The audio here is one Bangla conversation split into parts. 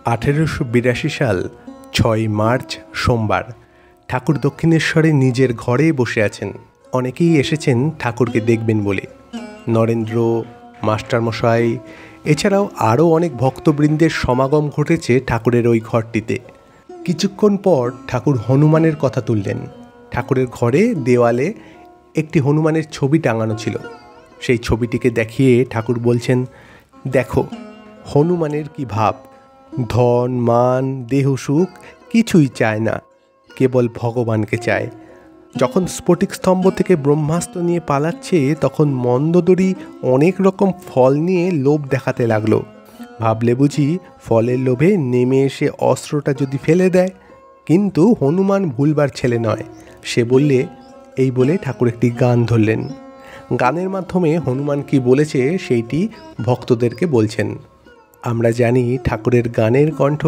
1882 সাল 6 মার্চ সোমবার ঠাকুর দক্ষিণেশ্বরে নিজের ঘরে বসে আছেন। অনেকেই এসেছেন ঠাকুরকে দেখবেন বলে। নরেন্দ্র, মাস্টারমশাই এছাড়াও আরও অনেক ভক্তবৃন্দের সমাগম ঘটেছে ঠাকুরের ওই ঘরটিতে। কিছুক্ষণ পর ঠাকুর হনুমানের কথা তুললেন। ঠাকুরের ঘরে দেওয়ালে একটি হনুমানের ছবি টাঙানো ছিল। সেই ছবিটিকে দেখিয়ে ঠাকুর বলছেন, দেখো হনুমানের কি ভাব, ধন মান দেহ সুখ কিছুই চায় না, কেবল ভগবানকে চায়। যখন স্ফটিক স্তম্ভ থেকে ব্রহ্মাস্ত্র নিয়ে পালাচ্ছে তখন মন্দোদরী অনেক রকম ফল নিয়ে লোভ দেখাতে লাগলো। ভাবলে বুঝি ফলের লোভে নেমে এসে অস্ত্রটা যদি ফেলে দেয়, কিন্তু হনুমান ভুলবার ছেলে নয়। সে বললে, এই বলে ঠাকুর একটি গান ধরলেন। গানের মাধ্যমে হনুমান কি বলেছে সেইটি ভক্তদেরকে বলছেন। আমরা জানি ঠাকুরের গানের কণ্ঠ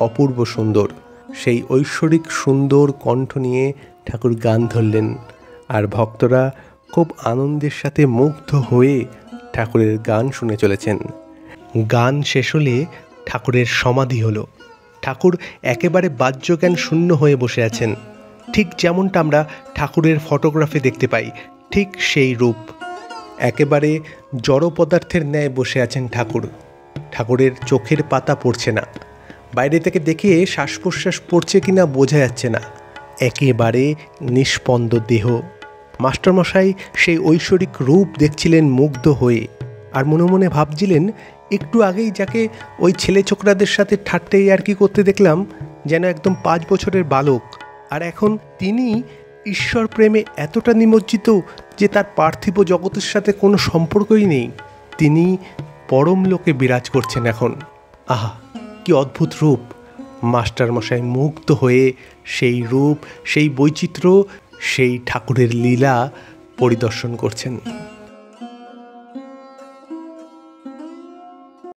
অপূর্ব সুন্দর। সেই ঐশ্বরিক সুন্দর কণ্ঠ নিয়ে ঠাকুর গান ধরলেন, আর ভক্তরা খুব আনন্দের সাথে মুগ্ধ হয়ে ঠাকুরের গান শুনে চলেছেন। গান শেষ হলে ঠাকুরের সমাধি হলো। ঠাকুর একেবারে বাহ্যজ্ঞান শূন্য হয়ে বসে আছেন, ঠিক যেমনটা আমরা ঠাকুরের ফটোগ্রাফে দেখতে পাই, ঠিক সেই রূপ। একেবারে জড় পদার্থের ন্যায় বসে আছেন ঠাকুর। ঠাকুরের চোখের পাতা পড়ছে না, বাইরে থেকে দেখে শ্বাস প্রশ্বাস পড়ছে কিনা বোঝা যাচ্ছে না। একেবারে নিষ্পন্দ দেহ। মাস্টারমশাই সেই ঐশ্বরিক রূপ দেখছিলেন মুগ্ধ হয়ে, আর মনে মনে ভাবছিলেন, একটু আগেই যাকে ওই ছেলে ছোকরাদের সাথে ঠাট্টাই আর কি করতে দেখলাম, যেন একদম 5 বছরের বালক, আর এখন তিনি ঈশ্বর প্রেমে এতটা নিমজ্জিত যে তার পার্থিব জগতের সাথে কোনো সম্পর্কই নেই। তিনি পরম লোকে বিরাজ করছেন এখন। আহা, কি অদ্ভুত রূপ! মাস্টারমশাই মুগ্ধ হয়ে সেই রূপ, সেই বৈচিত্র্য, সেই ঠাকুরের লীলা পরিদর্শন করছেন।